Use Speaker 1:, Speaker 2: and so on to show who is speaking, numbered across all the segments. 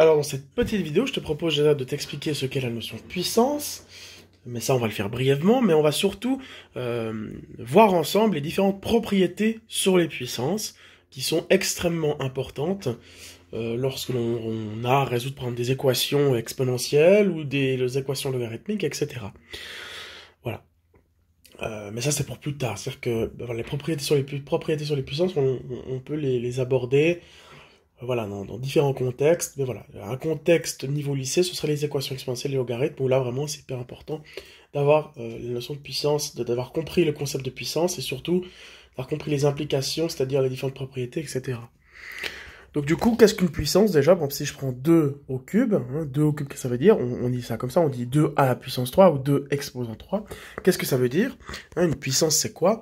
Speaker 1: Alors dans cette petite vidéo, je te propose déjà de t'expliquer ce qu'est la notion de puissance, mais ça on va le faire brièvement, mais on va surtout voir ensemble les différentes propriétés sur les puissances qui sont extrêmement importantes lorsque l'on a à résoudre par exemple des équations exponentielles ou des équations logarithmiques, etc. Voilà. Mais ça c'est pour plus tard, c'est-à-dire que les propriétés sur les puissances, on peut les aborder voilà, dans différents contextes, mais voilà, un contexte niveau lycée, ce serait les équations exponentielles et logarithmes, où là vraiment c'est hyper important d'avoir la notion de puissance, d'avoir compris le concept de puissance, et surtout d'avoir compris les implications, c'est-à-dire les différentes propriétés, etc. Donc du coup, qu'est-ce qu'une puissance déjà? Bon, si je prends 2 au cube, 2 au cube, qu'est-ce que ça veut dire? On dit ça comme ça, on dit 2 à la puissance 3 ou 2 exposant 3. Qu'est-ce que ça veut dire? Une puissance c'est quoi?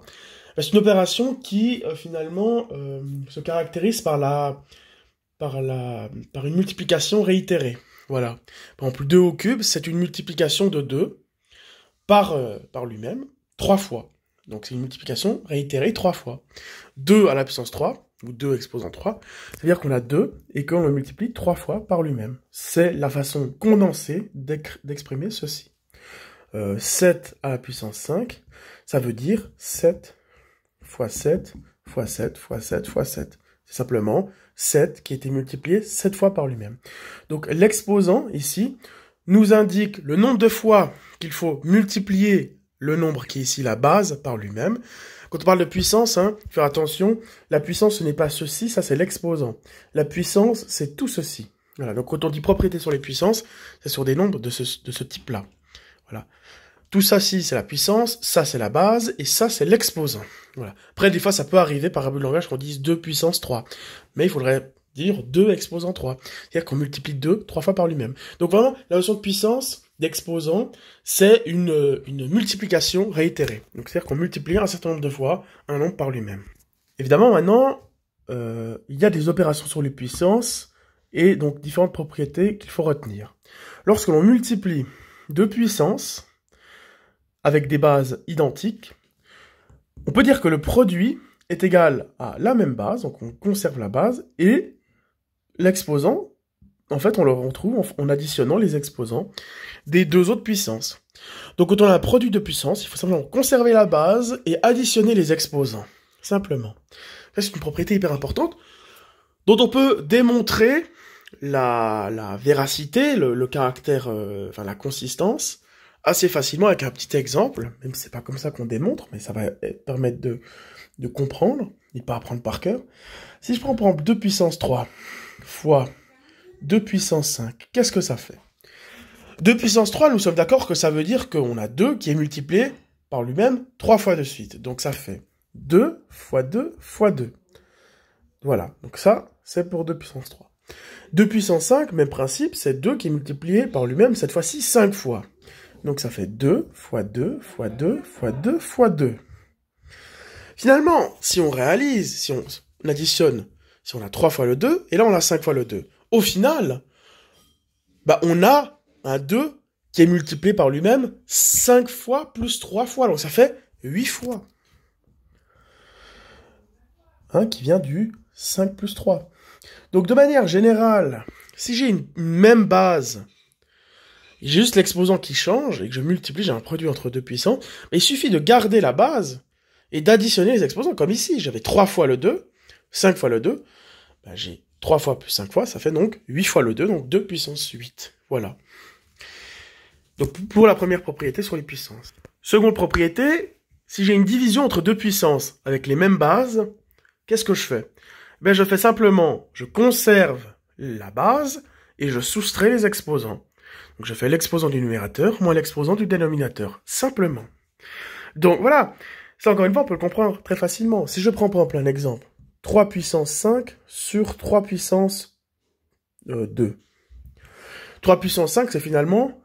Speaker 1: C'est une opération qui finalement se caractérise par une multiplication réitérée. Voilà. Par exemple, 2 au cube, c'est une multiplication de 2 par lui-même, 3 fois. Donc c'est une multiplication réitérée 3 fois. 2 à la puissance 3, ou 2 exposant 3, c'est-à-dire qu'on a 2 et qu'on le multiplie 3 fois par lui-même. C'est la façon condensée d'exprimer ceci. 7 à la puissance 5, ça veut dire 7 fois 7 fois 7 fois 7 fois 7. C'est simplement 7 qui a été multiplié 7 fois par lui-même. Donc l'exposant, ici, nous indique le nombre de fois qu'il faut multiplier le nombre qui est ici la base par lui-même. Quand on parle de puissance, faire attention, la puissance ce n'est pas ceci, ça c'est l'exposant. La puissance, c'est tout ceci. Voilà, donc quand on dit propriété sur les puissances, c'est sur des nombres de ce type-là. Voilà. Tout ça, ci, c'est la puissance, ça, c'est la base, et ça, c'est l'exposant. Voilà. Après, des fois, ça peut arriver par abus de langage qu'on dise 2 puissance 3. Mais il faudrait dire 2 exposant 3. C'est-à-dire qu'on multiplie 2 3 fois par lui-même. Donc vraiment, la notion de puissance, d'exposant, c'est une multiplication réitérée. Donc c'est-à-dire qu'on multiplie un certain nombre de fois un nombre par lui-même. Évidemment, maintenant, il y a des opérations sur les puissances, et donc différentes propriétés qu'il faut retenir. Lorsque l'on multiplie 2 puissances, avec des bases identiques, on peut dire que le produit est égal à la même base, donc on conserve la base, et l'exposant, en fait, on le retrouve en additionnant les exposants des deux autres puissances. Donc quand on a un produit de puissance, il faut simplement conserver la base et additionner les exposants, simplement. Ça, c'est une propriété hyper importante, dont on peut démontrer la véracité, le caractère, la consistance, assez facilement avec un petit exemple, même si c'est pas comme ça qu'on démontre, mais ça va permettre de comprendre, et pas apprendre par cœur. Si je prends par exemple 2 puissance 3 fois 2 puissance 5, qu'est-ce que ça fait? 2 puissance 3, nous sommes d'accord que ça veut dire qu'on a 2 qui est multiplié par lui-même 3 fois de suite. Donc ça fait 2 fois 2 fois 2. Voilà, donc ça, c'est pour 2 puissance 3. 2 puissance 5, même principe, c'est 2 qui est multiplié par lui-même, cette fois-ci 5 fois. Donc ça fait 2 fois 2 fois 2 fois 2 fois 2. Finalement, si on réalise, si on additionne, si on a 3 fois le 2, et là on a 5 fois le 2, au final, on a un 2 qui est multiplié par lui-même 5 fois plus 3 fois, donc ça fait 8 fois. Qui vient du 5 plus 3. Donc de manière générale, si j'ai une même base, j'ai juste l'exposant qui change, et que je multiplie, j'ai un produit entre deux puissants, mais il suffit de garder la base, et d'additionner les exposants, comme ici, j'avais 3 fois le 2, 5 fois le 2, j'ai 3 fois plus 5 fois, ça fait donc 8 fois le 2, donc 2 puissance 8, voilà. Donc pour la première propriété sur les puissances. Seconde propriété, si j'ai une division entre deux puissances, avec les mêmes bases, qu'est-ce que je fais? Je fais simplement, je conserve la base, et je soustrais les exposants. Donc je fais l'exposant du numérateur moins l'exposant du dénominateur. Simplement. Donc voilà. Ça encore une fois, on peut le comprendre très facilement. Si je prends par exemple un exemple. 3 puissance 5 sur 3 puissance 2. 3 puissance 5, c'est finalement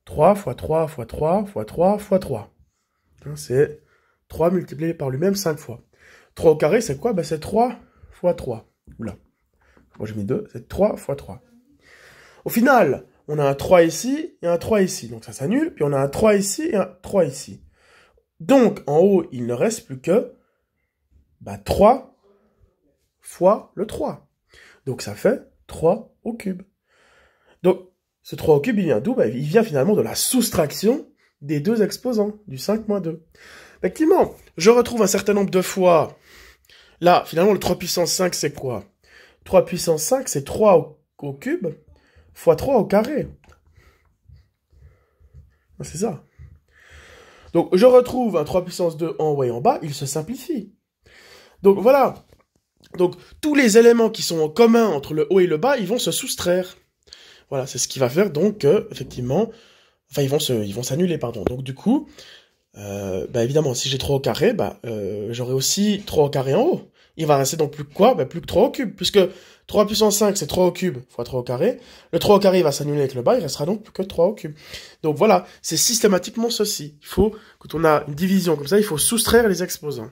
Speaker 1: 3 fois 3 fois 3 fois 3 fois 3. C'est 3 multiplié par lui-même 5 fois. 3 au carré, c'est quoi? C'est 3 fois 3. Oula. Moi j'ai mis 2, c'est 3 fois 3. Au final, on a un 3 ici et un 3 ici. Donc ça s'annule. Puis on a un 3 ici et un 3 ici. Donc en haut, il ne reste plus que 3 fois le 3. Donc ça fait 3 au cube. Donc, ce 3 au cube, il vient d'où? Bah, il vient finalement de la soustraction des deux exposants, du 5 moins 2. Effectivement, je retrouve un certain nombre de fois. Là, finalement, le 3 puissance 5, c'est quoi? 3 puissance 5, c'est 3 au cube fois 3 au carré. C'est ça. Donc, je retrouve un 3 puissance 2 en haut et en bas, il se simplifie. Donc, voilà. Donc, tous les éléments qui sont en commun entre le haut et le bas, ils vont se soustraire. Voilà, c'est ce qui va faire donc, effectivement, enfin, ils vont s'annuler, pardon. Donc, du coup, bah, évidemment, si j'ai 3 au carré, bah, j'aurai aussi 3 au carré en haut. Il va rester donc plus que quoi? Bah, plus que 3 au cube, puisque 3 puissance 5, c'est 3 au cube fois 3 au carré. Le 3 au carré, il va s'annuler avec le bas, il restera donc plus que 3 au cube. Donc voilà, c'est systématiquement ceci. Il faut, quand on a une division comme ça, il faut soustraire les exposants.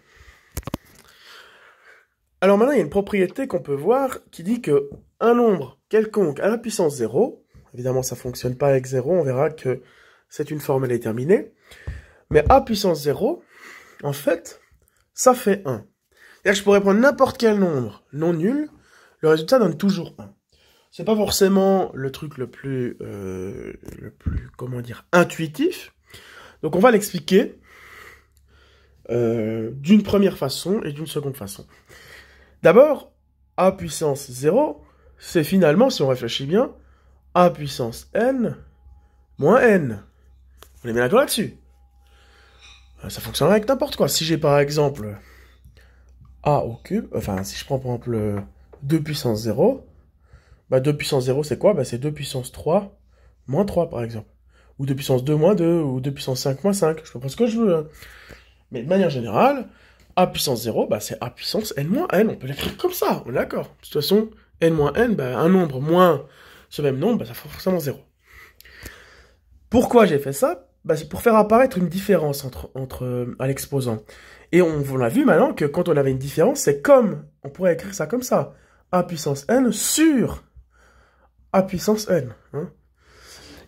Speaker 1: Alors maintenant, il y a une propriété qu'on peut voir qui dit que un nombre quelconque à la puissance 0, évidemment ça fonctionne pas avec 0, on verra que c'est une formule déterminée, mais à puissance 0, en fait, ça fait 1. C'est-à-dire que je pourrais prendre n'importe quel nombre non nul, le résultat donne toujours 1. C'est pas forcément le truc le plus, comment dire, intuitif. Donc on va l'expliquer d'une première façon et d'une seconde façon. D'abord, a puissance 0, c'est finalement, si on réfléchit bien, a puissance n moins n. On est bien d'accord là-dessus. Ça fonctionnerait avec n'importe quoi. Si j'ai par exemple a au cube, enfin si je prends par exemple 2 puissance 0, bah 2 puissance 0 c'est quoi? Bah c'est 2 puissance 3 moins 3 par exemple. Ou 2 puissance 2 moins 2, ou 2 puissance 5 moins 5. Je peux prendre ce que je veux. Hein. Mais de manière générale, a puissance 0, bah c'est a puissance n moins n. On peut l'écrire comme ça, on est d'accord. De toute façon, n moins n, bah un nombre moins ce même nombre, bah ça fait forcément 0. Pourquoi j'ai fait ça? Bah c'est pour faire apparaître une différence à l'exposant. Et on l'a vu maintenant que quand on avait une différence, c'est comme, on pourrait écrire ça comme ça, a puissance n sur a puissance n. Hein.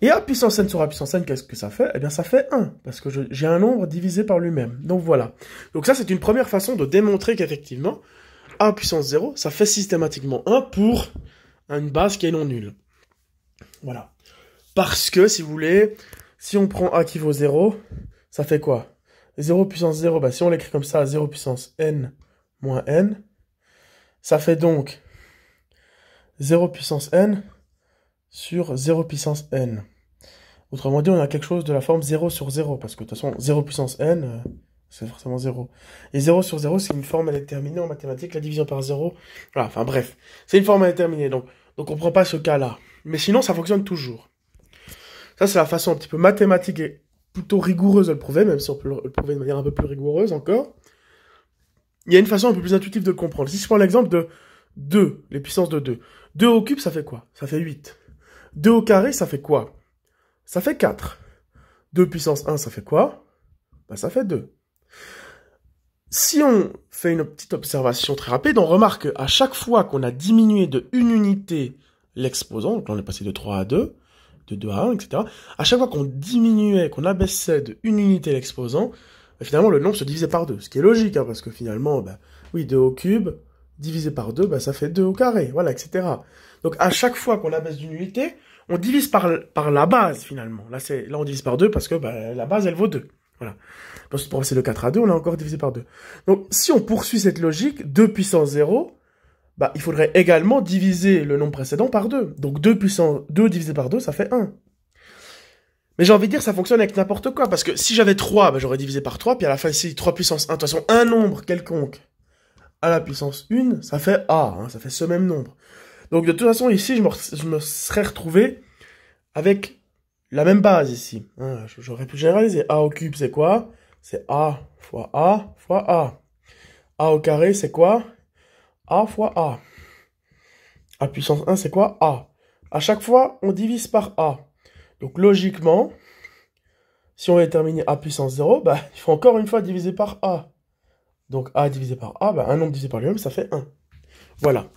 Speaker 1: Et a puissance n sur a puissance n, qu'est-ce que ça fait? Eh bien, ça fait 1, parce que j'ai un nombre divisé par lui-même. Donc voilà. Donc ça, c'est une première façon de démontrer qu'effectivement, a puissance 0, ça fait systématiquement 1 pour une base qui est non nulle. Voilà. Parce que, si vous voulez, si on prend a qui vaut 0, ça fait quoi? 0 puissance 0, bah si on l'écrit comme ça, 0 puissance n moins n, ça fait donc 0 puissance n sur 0 puissance n. Autrement dit, on a quelque chose de la forme 0 sur 0, parce que de toute façon, 0 puissance n, c'est forcément 0. Et 0 sur 0, c'est une forme déterminée en mathématiques, la division par 0. Voilà, enfin bref, c'est une forme déterminée, donc on prend pas ce cas-là. Mais sinon, ça fonctionne toujours. Ça, c'est la façon un petit peu mathématique et plutôt rigoureuse de le prouver, même si on peut le prouver de manière un peu plus rigoureuse encore. Il y a une façon un peu plus intuitive de le comprendre. Si je prends l'exemple de 2, les puissances de 2. 2 au cube, ça fait quoi? Ça fait 8. 2 au carré, ça fait quoi? Ça fait 4. 2 puissance 1, ça fait quoi? Ben, ça fait 2. Si on fait une petite observation très rapide, on remarque qu'à chaque fois qu'on a diminué de une unité l'exposant, donc là on est passé de 3 à 2, de 2 à 1, etc. À chaque fois qu'on diminuait, qu'on abaissait de une unité l'exposant, ben, finalement le nombre se divisait par 2. Ce qui est logique, hein, parce que finalement, ben, oui, 2 au cube, divisé par 2, ben, ça fait 2 au carré, voilà, etc. Donc à chaque fois qu'on abaisse d'une unité, on divise par la base, finalement. Là, on divise par 2 parce que bah, la base, elle vaut 2. Voilà. Ensuite, pour passer de 4 à 2, on a encore divisé par 2. Donc, si on poursuit cette logique, 2 puissance 0, bah, il faudrait également diviser le nombre précédent par 2. Donc, 2 divisé par 2, ça fait 1. Mais j'ai envie de dire, ça fonctionne avec n'importe quoi. Parce que si j'avais 3, bah, j'aurais divisé par 3. Puis à la fin, ici, 3 puissance 1. De toute façon, un nombre quelconque à la puissance 1, ça fait A. Hein, ça fait ce même nombre. Donc de toute façon, ici, je me serais retrouvé avec la même base ici. Hein, j'aurais pu généraliser. A au cube, c'est quoi? C'est A fois A fois A. A au carré, c'est quoi? A fois A. A puissance 1, c'est quoi? A. À chaque fois, on divise par A. Donc logiquement, si on veut déterminer A puissance 0, bah, il faut encore une fois diviser par A. Donc A divisé par A, bah, un nombre divisé par lui-même, ça fait 1. Voilà.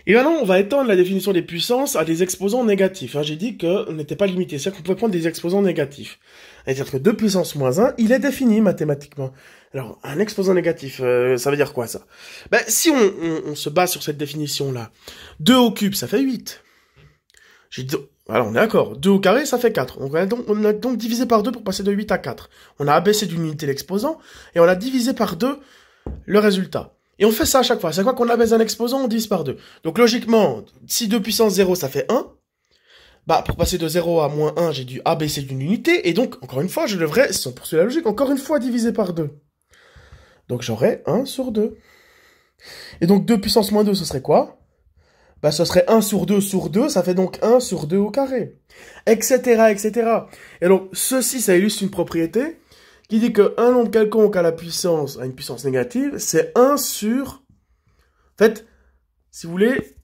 Speaker 1: Et maintenant, on va étendre la définition des puissances à des exposants négatifs. Hein, j'ai dit qu'on n'était pas limité, c'est-à-dire qu'on pouvait prendre des exposants négatifs. C'est-à-dire que 2 puissance moins 1, il est défini mathématiquement. Alors, un exposant négatif, ça veut dire quoi ça? Ben, si on se base sur cette définition-là, 2 au cube, ça fait 8. Alors, on est d'accord. 2 au carré, ça fait 4. On a donc divisé par 2 pour passer de 8 à 4. On a abaissé d'une unité l'exposant, et on a divisé par 2 le résultat. Et on fait ça à chaque fois. À chaque fois qu'on abaisse un exposant, on divise par 2. Donc logiquement, si 2 puissance 0, ça fait 1, bah pour passer de 0 à moins 1, j'ai dû abaisser d'une unité, et donc, encore une fois, je devrais, si on poursuit la logique, encore une fois diviser par 2. Donc j'aurai 1 sur 2. Et donc 2 puissance moins 2, ce serait quoi? Bah ce serait 1 sur 2 sur 2, ça fait donc 1 sur 2 au carré. Etc., etc. Et donc, ceci, ça illustre une propriété qui dit qu'un nombre quelconque a une puissance négative, c'est 1 sur... En fait, si vous voulez,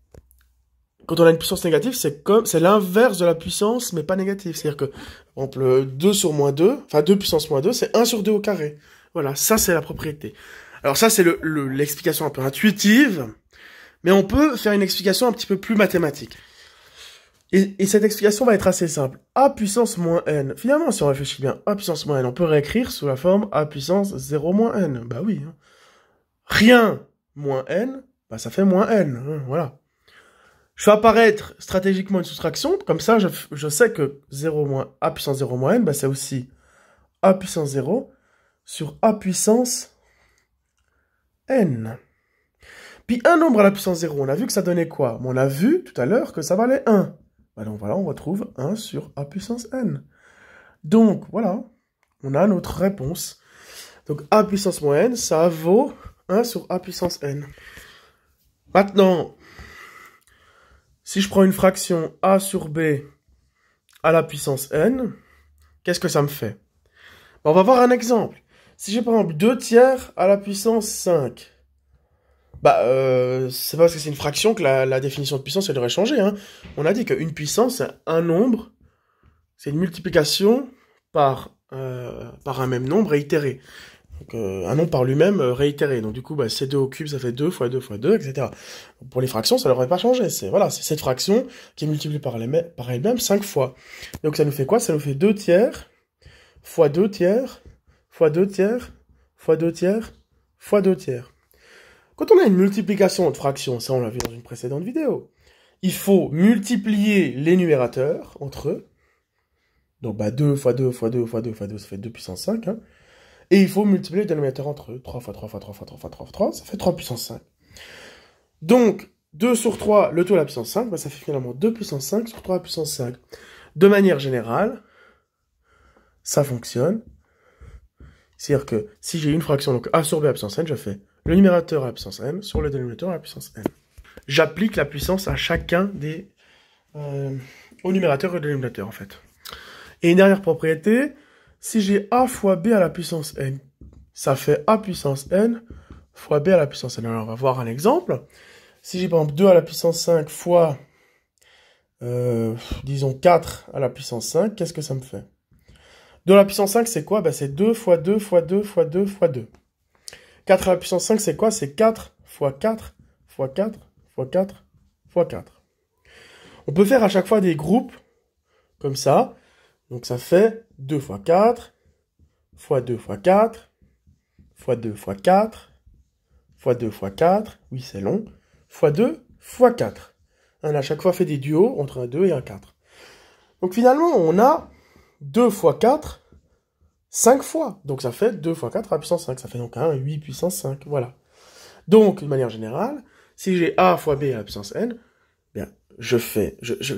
Speaker 1: quand on a une puissance négative, c'est l'inverse de la puissance, mais pas négative. C'est-à-dire que, par exemple, 2 sur moins 2, enfin 2 puissance moins 2, c'est 1 sur 2 au carré. Voilà, ça c'est la propriété. Alors ça, c'est l'explication un peu intuitive, mais on peut faire une explication un petit peu plus mathématique. Et cette explication va être assez simple. A puissance moins n. Finalement, si on réfléchit bien, A puissance moins n, on peut réécrire sous la forme A puissance 0 moins n. Bah oui. Hein. Rien moins n, bah ça fait moins n. Hein, voilà. Je fais apparaître stratégiquement une soustraction. Comme ça, je sais que A puissance 0 moins n, bah c'est aussi A puissance 0 sur A puissance n. Puis un nombre à la puissance 0, on a vu que ça donnait quoi? On a vu tout à l'heure que ça valait 1. Donc voilà, on retrouve 1 sur A puissance n. Donc voilà, on a notre réponse. Donc A puissance moins n, ça vaut 1 sur A puissance n. Maintenant, si je prends une fraction A sur B à la puissance n, qu'est-ce que ça me fait? On va voir un exemple. Si j'ai par exemple 2 tiers à la puissance 5, bah, c'est pas parce que c'est une fraction que la définition de puissance, elle devrait changer, hein. On a dit qu'une puissance, c'est un nombre, c'est une multiplication par un même nombre réitéré. Donc, un nombre par lui-même réitéré. Donc, du coup, bah, C2 au cube, ça fait 2 fois 2 fois 2, etc. Donc, pour les fractions, ça devrait pas changer. C'est cette fraction qui est multipliée par elle-même 5 fois. Donc, ça nous fait quoi? Ça nous fait 2 tiers, fois 2 tiers, fois 2 tiers, fois 2 tiers, fois 2 tiers. Quand on a une multiplication de fractions, ça on l'a vu dans une précédente vidéo, il faut multiplier les numérateurs entre eux. Donc bah 2 fois 2 fois 2 fois 2 fois 2, ça fait 2 puissance 5. Hein. Et il faut multiplier les dénominateurs entre eux. 3 fois 3 fois 3 fois 3 fois 3 fois 3, ça fait 3 puissance 5. Donc 2 sur 3, le tout à la puissance 5, bah, ça fait finalement 2 puissance 5 sur 3 à la puissance 5. De manière générale, ça fonctionne. C'est-à-dire que si j'ai une fraction, donc A sur B à la puissance n, je fais le numérateur à la puissance n sur le dénominateur à la puissance n. J'applique la puissance à chacun des... au numérateur et au dénominateur, en fait. Et une dernière propriété, si j'ai A fois B à la puissance n, ça fait A puissance n fois B à la puissance n. Alors, on va voir un exemple. Si j'ai par exemple 2 à la puissance 5 fois, disons 4 à la puissance 5, qu'est-ce que ça me fait? 2 à la puissance 5, c'est quoi? Bah, c'est 2 fois 2 fois 2 fois 2 fois 2. 4 à la puissance 5, c'est quoi? C'est 4 fois 4 fois 4 fois 4 fois 4. On peut faire à chaque fois des groupes comme ça. Donc ça fait 2 fois 4 fois 2 fois 4 fois 2 fois 4 fois 2 fois 4. Oui, c'est long. Fois 2 fois 4. On a à chaque fois fait des duos entre un 2 et un 4. Donc finalement, on a 2 fois 4, 5 fois. Donc ça fait 2 fois 4 à la puissance 5. Ça fait donc un 8 puissance 5. Voilà. Donc, de manière générale, si j'ai A fois B à la puissance n, bien,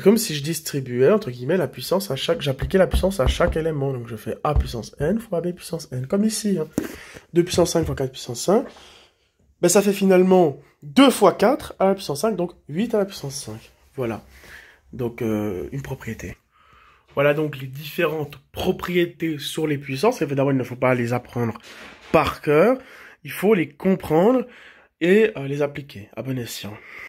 Speaker 1: comme si je distribuais, entre guillemets, la puissance à j'appliquais la puissance à chaque élément. Donc je fais A puissance n fois B puissance n. Comme ici, hein. 2 puissance 5 fois 4 puissance 5. Ben, ça fait finalement 2 fois 4 à la puissance 5, donc 8 à la puissance 5. Voilà. Donc, une propriété. Voilà donc les différentes propriétés sur les puissances. Évidemment, il ne faut pas les apprendre par cœur. Il faut les comprendre et les appliquer à bon escient.